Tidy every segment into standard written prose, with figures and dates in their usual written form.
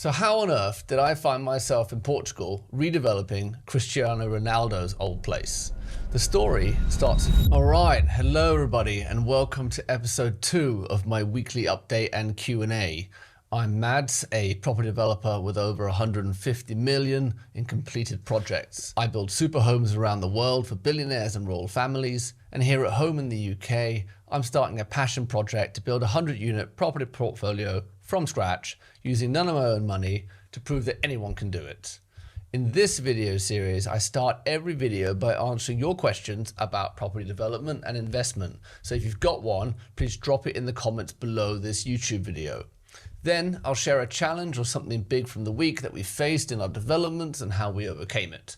So how on earth did I find myself in Portugal redeveloping Cristiano Ronaldo's old place? The story starts. Alright, hello everybody and welcome to episode 2 of my weekly update and Q&A. I'm Mads, a property developer with over 150 million in completed projects. I build super homes around the world for billionaires and royal families, and here at home in the UK, I'm starting a passion project to build a 100-unit property portfolio from scratch using none of my own money to prove that anyone can do it. In this video series, I start every video by answering your questions about property development and investment. So if you've got one, please drop it in the comments below this YouTube video. Then I'll share a challenge or something big from the week that we faced in our developments and how we overcame it.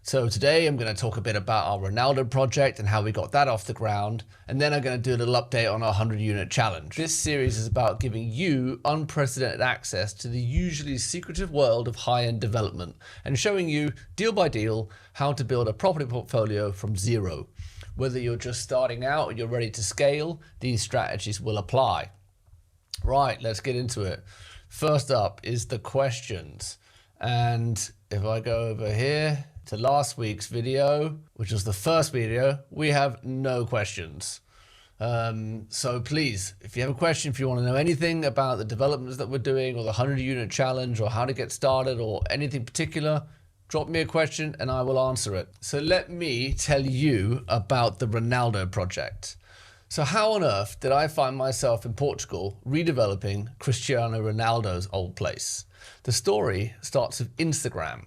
So today I'm going to talk a bit about our Ronaldo project and how we got that off the ground, and then I'm going to do a little update on our 100-unit challenge. This series is about giving you unprecedented access to the usually secretive world of high-end development and showing you, deal by deal, how to build a property portfolio from zero. Whether you're just starting out or you're ready to scale, these strategies will apply. Right, let's get into it. First up is the questions. And if I go over here to last week's video, which was the first video, we have no questions. So please, if you have a question, if you want to know anything about the developments that we're doing or the 100-unit challenge or how to get started or anything particular, drop me a question and I will answer it. So let me tell you about the Ronaldo project. So how on earth did I find myself in Portugal redeveloping Cristiano Ronaldo's old place? The story starts with Instagram.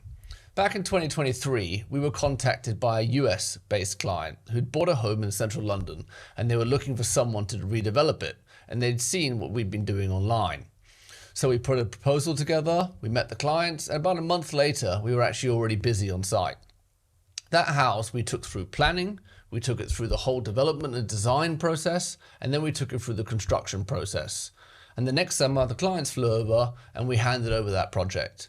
Back in 2023, we were contacted by a US-based client who'd bought a home in central London and they were looking for someone to redevelop it, and they'd seen what we'd been doing online. So we put a proposal together, we met the clients, and about a month later, we were actually already busy on site. That house we took through planning, we took it through the whole development and design process, and then we took it through the construction process. And the next summer, the clients flew over and we handed over that project.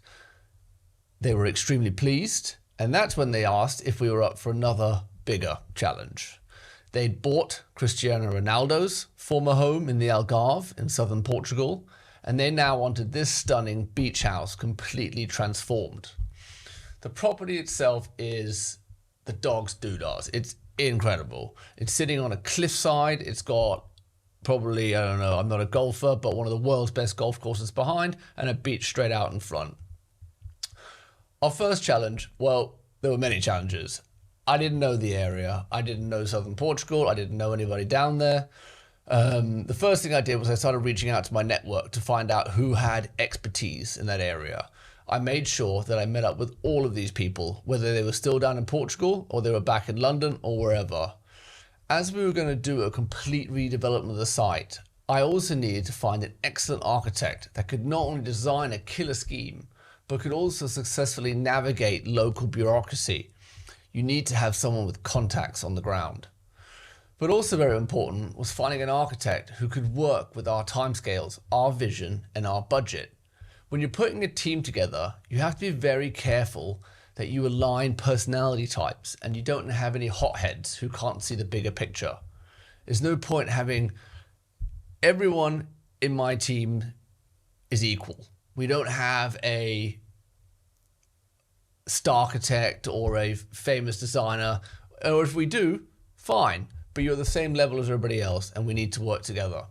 They were extremely pleased, and that's when they asked if we were up for another bigger challenge. They'd bought Cristiano Ronaldo's former home in the Algarve in southern Portugal, and they now wanted this stunning beach house completely transformed. The property itself is the dog's doodahs. It's incredible. It's sitting on a cliffside. It's got probably, I don't know, I'm not a golfer, but one of the world's best golf courses behind and a beach straight out in front. Our first challenge, well, there were many challenges. I didn't know the area. I didn't know southern Portugal. I didn't know anybody down there. The first thing I did was I started reaching out to my network to find out who had expertise in that area. I made sure that I met up with all of these people, whether they were still down in Portugal or they were back in London or wherever. As we were going to do a complete redevelopment of the site, I also needed to find an excellent architect that could not only design a killer scheme, but could also successfully navigate local bureaucracy. You need to have someone with contacts on the ground. But also very important was finding an architect who could work with our timescales, our vision, and our budget. When you're putting a team together, you have to be very careful that you align personality types and you don't have any hotheads who can't see the bigger picture. There's no point having everyone in my team is equal. We don't have a star architect or a famous designer, or if we do, fine, but you're the same level as everybody else and we need to work together.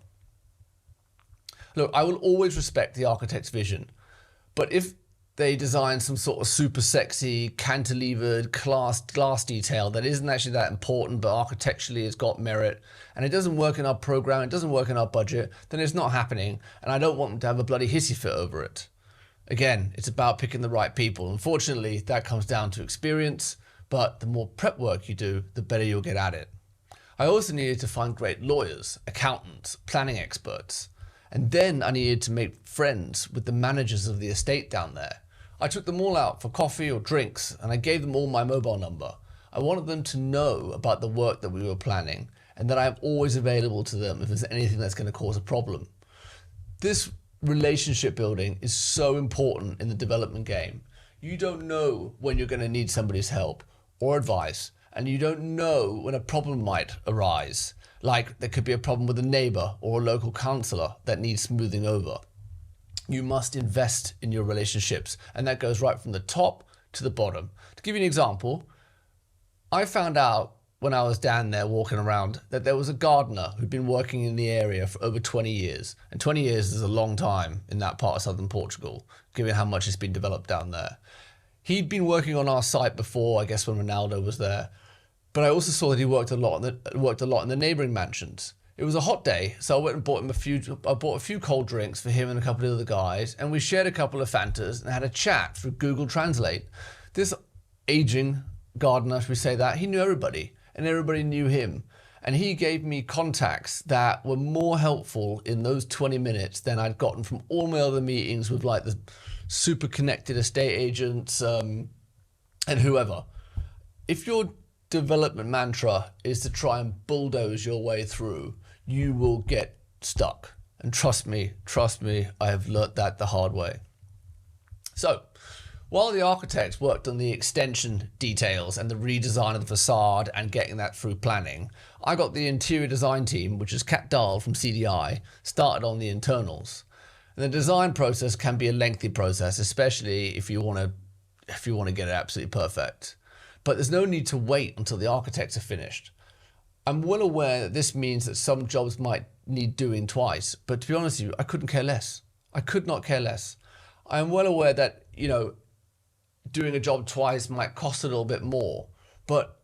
Look, I will always respect the architect's vision, but if they design some sort of super sexy cantilevered glass detail that isn't actually that important, but architecturally it's got merit, and it doesn't work in our program, it doesn't work in our budget, then it's not happening, and I don't want them to have a bloody hissy fit over it. Again, it's about picking the right people. Unfortunately, that comes down to experience, but the more prep work you do, the better you'll get at it. I also needed to find great lawyers, accountants, planning experts, and then I needed to make friends with the managers of the estate down there. I took them all out for coffee or drinks and I gave them all my mobile number. I wanted them to know about the work that we were planning and that I'm always available to them if there's anything that's going to cause a problem. This relationship building is so important in the development game. You don't know when you're going to need somebody's help or advice, and you don't know when a problem might arise. Like there could be a problem with a neighbor or a local councillor that needs smoothing over. You must invest in your relationships, and that goes right from the top to the bottom. To give you an example, I found out when I was down there walking around that there was a gardener who'd been working in the area for over 20 years. And 20 years is a long time in that part of southern Portugal, given how much it's been developed down there. He'd been working on our site before, I guess when Ronaldo was there. But I also saw that he worked a lot in the neighbouring mansions. It was a hot day, so I went and bought him a few cold drinks for him and a couple of other guys, and we shared a couple of Fantas and had a chat through Google Translate. This aging gardener, should we say that, he knew everybody, and everybody knew him. And he gave me contacts that were more helpful in those 20 minutes than I'd gotten from all my other meetings with like the super connected estate agents and whoever. If your development mantra is to try and bulldoze your way through, you will get stuck. And trust me, I have learnt that the hard way. So, while the architects worked on the extension details and the redesign of the facade and getting that through planning, I got the interior design team, which is Kat Dahl from CDI, started on the internals. And the design process can be a lengthy process, especially if you want to get it absolutely perfect. But there's no need to wait until the architects are finished. I'm well aware that this means that some jobs might need doing twice, but to be honest with you, I couldn't care less. I could not care less. I am well aware that, doing a job twice might cost a little bit more, but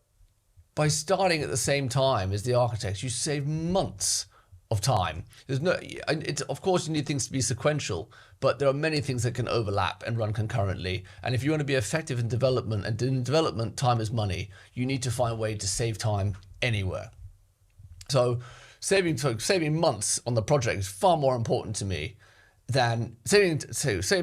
by starting at the same time as the architects, you save months of time. Of course you need things to be sequential, but there are many things that can overlap and run concurrently. And if you want to be effective in development, and in development, time is money, you need to find a way to save time anywhere. So saving months on the project is far more important to me than saving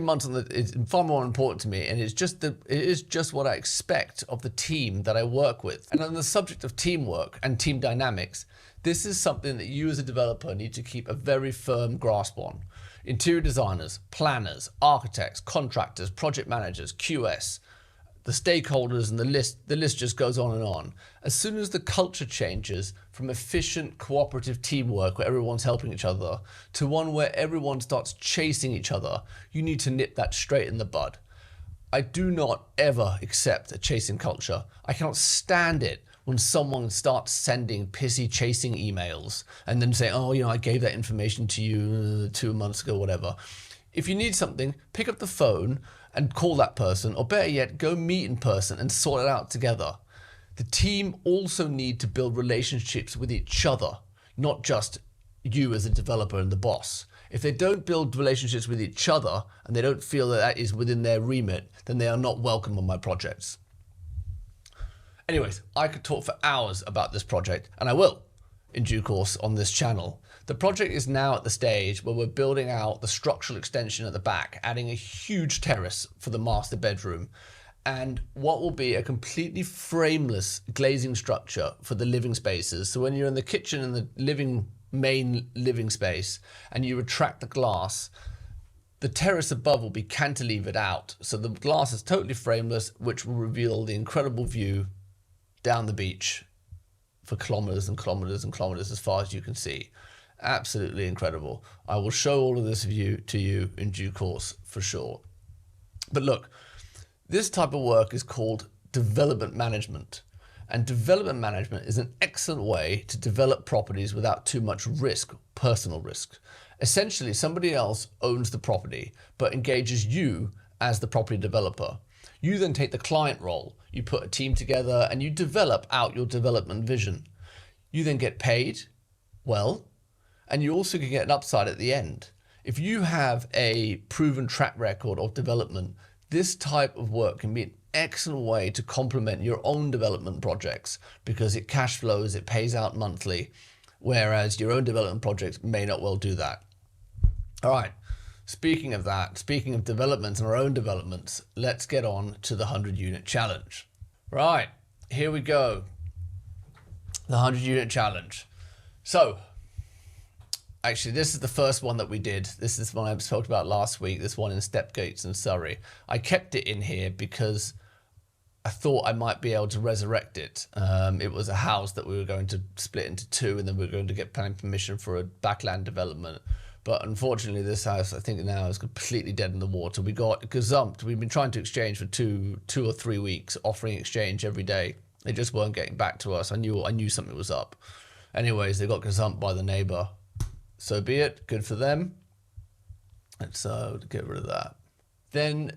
months on is far more important to me, and it is just what I expect of the team that I work with. And on the subject of teamwork and team dynamics, this is something that you as a developer need to keep a very firm grasp on. Interior designers, planners, architects, contractors, project managers, QS, the stakeholders, and the list just goes on and on. As soon as the culture changes from efficient cooperative teamwork where everyone's helping each other to one where everyone starts chasing each other, you need to nip that straight in the bud. I do not ever accept a chasing culture. I cannot stand it when someone starts sending pissy chasing emails and then say, I gave that information to you 2 months ago, whatever. If you need something, pick up the phone and call that person, or better yet, go meet in person and sort it out together. The team also need to build relationships with each other, not just you as a developer and the boss. If they don't build relationships with each other and they don't feel that is within their remit, then they are not welcome on my projects. Anyways, I could talk for hours about this project, and I will in due course on this channel. The project is now at the stage where we're building out the structural extension at the back, adding a huge terrace for the master bedroom, and what will be a completely frameless glazing structure for the living spaces. So when you're in the kitchen and the main living space and you retract the glass, the terrace above will be cantilevered out. So the glass is totally frameless, which will reveal the incredible view down the beach for kilometers and kilometers and kilometers as far as you can see. Absolutely incredible. I will show all of this view to you in due course for sure. But look, this type of work is called development management. And development management is an excellent way to develop properties without too much risk, personal risk. Essentially, somebody else owns the property, but engages you as the property developer. You then take the client role. You put a team together and you develop out your development vision. You then get paid well, and you also can get an upside at the end. If you have a proven track record of development, this type of work can be an excellent way to complement your own development projects because it cash flows, it pays out monthly, whereas your own development projects may not well do that. All right, speaking of that, speaking of developments and our own developments, let's get on to the 100-unit challenge. Right, here we go. The 100-unit challenge. So, actually, this is the first one that we did. This is one I talked about last week, this one in Stepgates in Surrey. I kept it in here because I thought I might be able to resurrect it. It was a house that we were going to split into two, and then we were going to get planning permission for a backland development. But unfortunately, this house, I think now is completely dead in the water. We got gazumped. We've been trying to exchange for two or 3 weeks, offering exchange every day. They just weren't getting back to us. I knew something was up. Anyways, they got gazumped by the neighbor. So be it. Good for them. Let's get rid of that. Then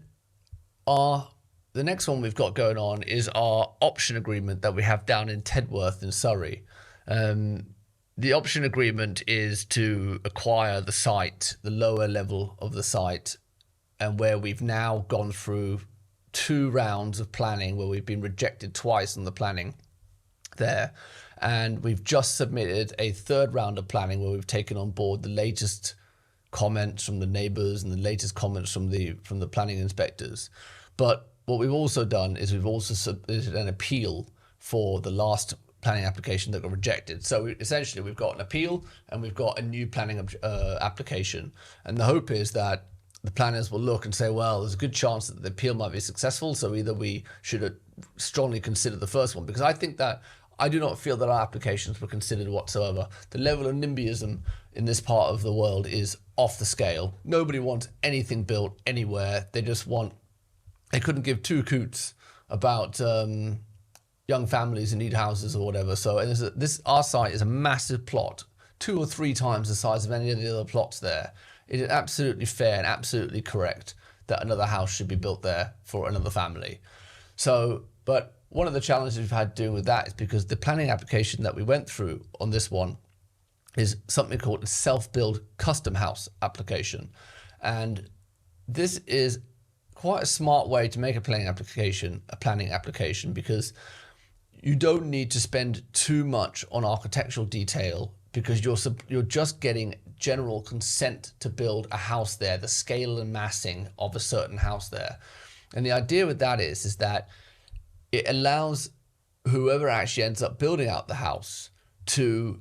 the next one we've got going on is our option agreement that we have down in Tedworth in Surrey. The option agreement is to acquire the site, the lower level of the site, and where we've now gone through 2 rounds of planning where we've been rejected twice on the planning there. And we've just submitted a 3rd round of planning where we've taken on board the latest comments from the neighbours and the latest comments from the planning inspectors. But what we've also done is we've also submitted an appeal for the last planning application that got rejected. So essentially we've got an appeal and we've got a new planning application. And the hope is that the planners will look and say, well, there's a good chance that the appeal might be successful. So either we should strongly consider the first one, because I do not feel that our applications were considered whatsoever. The level of NIMBYism in this part of the world is off the scale. Nobody wants anything built anywhere. They couldn't give 2 coots about young families who need houses or whatever. So our site is a massive plot, 2 or 3 times the size of any of the other plots there. It is absolutely fair and absolutely correct that another house should be built there for another family. So, but one of the challenges we've had doing with that is because the planning application that we went through on this one is something called a self-build custom house application. And this is quite a smart way to make a planning application, because you don't need to spend too much on architectural detail, because you're just getting general consent to build a house there, the scale and massing of a certain house there. And the idea with that is that it allows whoever actually ends up building out the house to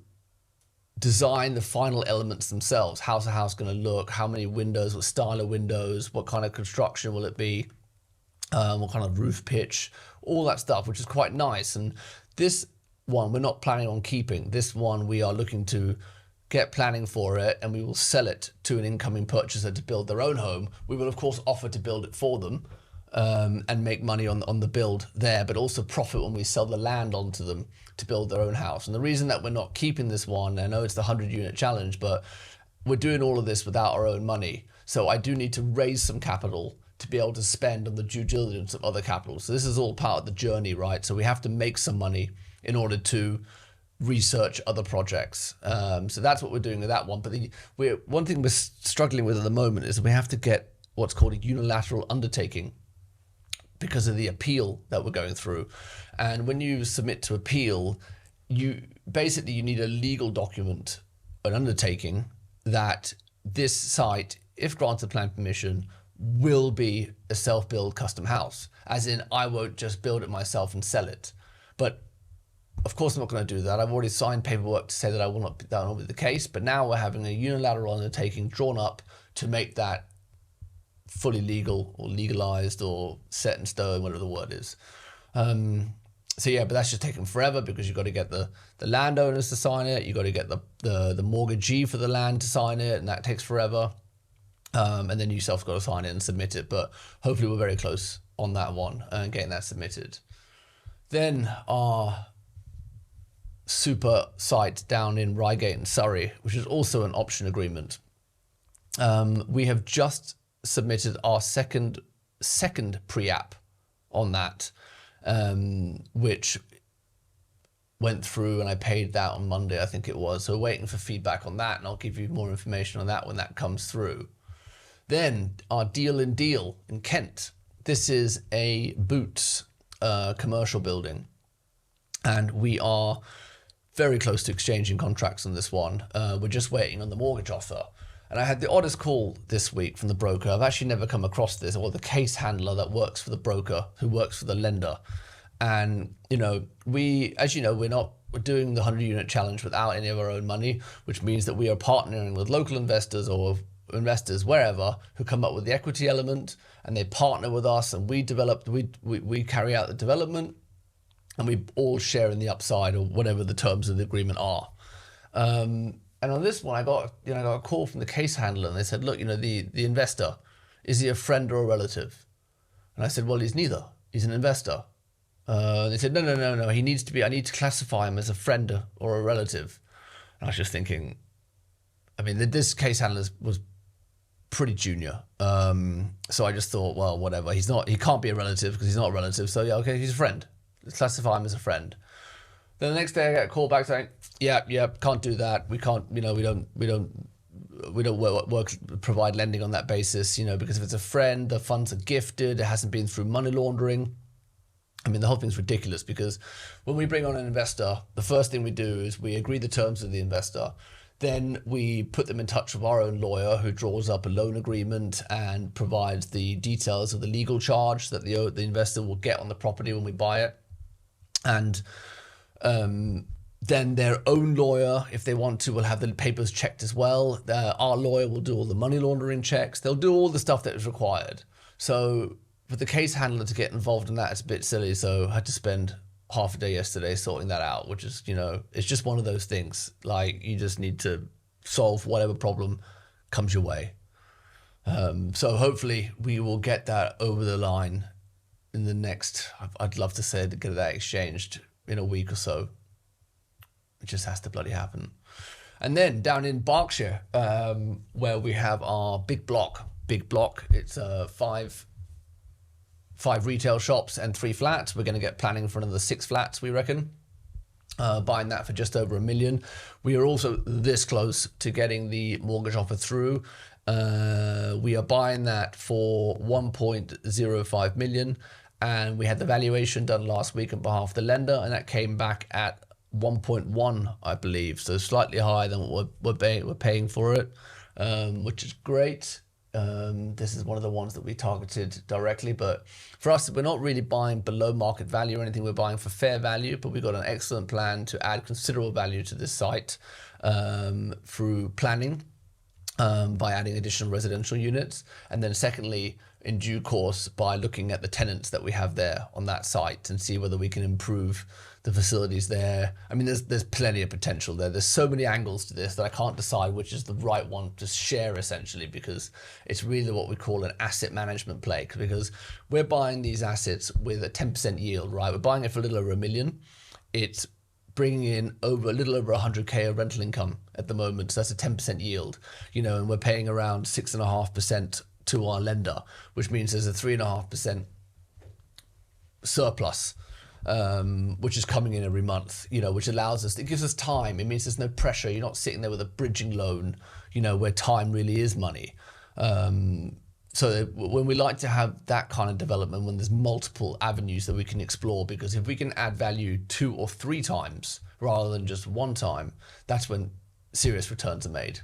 design the final elements themselves. How's the house going to look? How many windows? What style of windows? What kind of construction will it be? What kind of roof pitch? All that stuff, which is quite nice. And this one we're not planning on keeping. This one we are looking to get planning for it, and we will sell it to an incoming purchaser to build their own home. We will of course offer to build it for them, and make money on the build there, but also profit when we sell the land onto them to build their own house. And the reason that we're not keeping this one, I know it's the 100-unit challenge, but we're doing all of this without our own money. So I do need to raise some capital to be able to spend on the due diligence of other capital. So this is all part of the journey, right? So we have to make some money in order to research other projects. So that's what we're doing with that one. But one thing we're struggling with at the moment is we have to get what's called a unilateral undertaking, because of the appeal that we're going through. And when you submit to appeal, you need a legal document, an undertaking, that this site, if granted plan permission, will be a self-build custom house. As in, I won't just build it myself and sell it. But of course I'm not going to do that. I've already signed paperwork to say that that will not be the case, but now we're having a unilateral undertaking drawn up to make that fully legal or legalized or set in stone, whatever the word is. So yeah, but that's just taking forever, because you've got to get the landowners to sign it. You've got to get the mortgagee for the land to sign it, and that takes forever. And then you yourself got to sign it and submit it. But hopefully we're very close on that one and getting that submitted. Then our super site down in Reigate in Surrey, which is also an option agreement. We have just submitted our second pre-app on that, which went through, and I paid that on Monday, I think it was. So we're waiting for feedback on that, and I'll give you more information on that when that comes through. Then our deal in Kent. This is a Boots commercial building, and we are very close to exchanging contracts on this one. We're just waiting on the mortgage offer. And I had the oddest call this week from the broker. I've actually never come across this, or the case handler that works for the broker who works for the lender. And, we're doing the 100-unit challenge without any of our own money, which means that we are partnering with local investors or investors wherever who come up with the equity element, and they partner with us, and we carry out the development, and we all share in the upside, or whatever the terms of the agreement are. And on this one, I got a call from the case handler, and they said, look, the investor, is he a friend or a relative? And I said, well, he's neither. He's an investor. They said, no. I need to classify him as a friend or a relative. And I was just thinking, I mean, this case handler was pretty junior. So I just thought, well, whatever. He can't be a relative because he's not a relative. So yeah, okay, he's a friend. Let's classify him as a friend. Then the next day I get a call back saying, yeah, can't do that. We can't, we don't provide lending on that basis, because if it's a friend, the funds are gifted, it hasn't been through money laundering. I mean, the whole thing's ridiculous because when we bring on an investor, the first thing we do is we agree the terms with the investor. Then we put them in touch with our own lawyer who draws up a loan agreement and provides the details of the legal charge that the investor will get on the property when we buy it. And then their own lawyer, if they want to, will have the papers checked as well. Our lawyer will do all the money laundering checks. They'll do all the stuff that is required. So for the case handler to get involved in that, it's a bit silly. So I had to spend half a day yesterday sorting that out, which is, it's just one of those things. Like, you just need to solve whatever problem comes your way. So hopefully we will get that over the line in the next, I'd love to say, to get that exchanged in a week or so. It just has to bloody happen. And then down in Berkshire, where we have our big block, it's five retail shops and 3 flats. We're going to get planning for another 6 flats, we reckon. Buying that for just over $1 million. We are also this close to getting the mortgage offer through. We are buying that for 1.05 million. And we had the valuation done last week on behalf of the lender, and that came back at 1.1, I believe. So slightly higher than what we're paying for it, which is great. This is one of the ones that we targeted directly, but for us, we're not really buying below market value or anything. We're buying for fair value, but we've got an excellent plan to add considerable value to this site through planning, by adding additional residential units. And then secondly, in due course, by looking at the tenants that we have there on that site and see whether we can improve the facilities there. I mean, there's plenty of potential there. There's so many angles to this that I can't decide which is the right one to share, essentially, because it's really what we call an asset management play, because we're buying these assets with a 10% yield, right? We're buying it for a little over $1 million. It's bringing in a little over 100K of rental income at the moment. So that's a 10% yield, and we're paying around 6.5% to our lender, which means there's a 3.5% surplus, which is coming in every month, which allows us, it gives us time. It means there's no pressure. You're not sitting there with a bridging loan, where time really is money. So when we like to have that kind of development, when there's multiple avenues that we can explore, because if we can add value 2 or 3 times rather than just 1 time, that's when serious returns are made.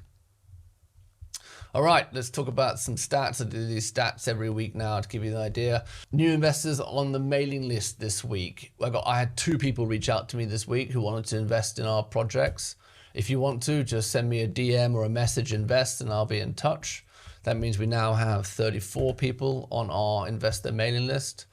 All right, let's talk about some stats. I do these stats every week now to give you an idea. New investors on the mailing list this week. I had 2 people reach out to me this week who wanted to invest in our projects. If you want to, just send me a DM or a message, invest, and I'll be in touch. That means we now have 34 people on our investor mailing list.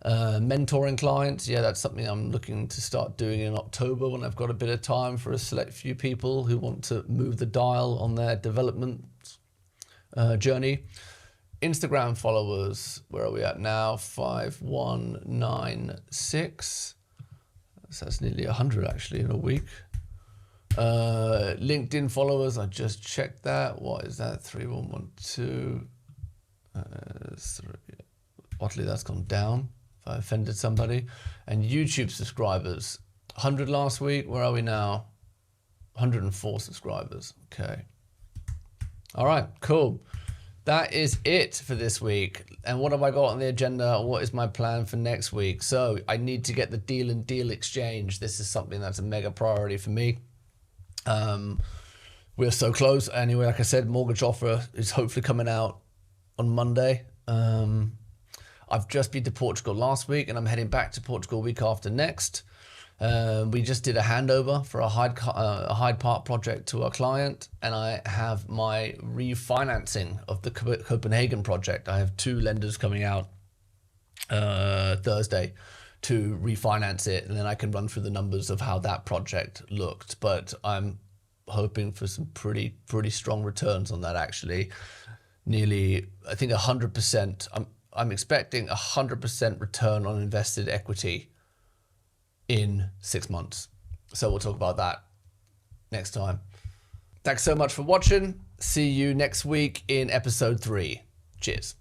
Mentoring clients, yeah, that's something I'm looking to start doing in October when I've got a bit of time for a select few people who want to move the dial on their development journey. Instagram followers, where are we at now? 5196. So that's nearly 100 actually in a week. LinkedIn followers, I just checked that. What is that? 3112. Oddly, that's gone down. If I offended somebody. And YouTube subscribers, 100 last week. Where are we now? 104 subscribers. Okay. All right, cool. That is it for this week. And what have I got on the agenda? What is my plan for next week? So I need to get the deal and deal exchange. This is something that's a mega priority for me. We're so close. Anyway, like I said, mortgage offer is hopefully coming out on Monday. I've just been to Portugal last week and I'm heading back to Portugal week after next. We just did a handover for a Hyde Park project to our client, and I have my refinancing of the Copenhagen project. I have 2 lenders coming out Thursday to refinance it, and then I can run through the numbers of how that project looked. But I'm hoping for some pretty strong returns on that, actually. Nearly, I think 100%. I'm expecting 100% return on invested equity in 6 months. So we'll talk about that next time. Thanks so much for watching. See you next week in episode 3. Cheers.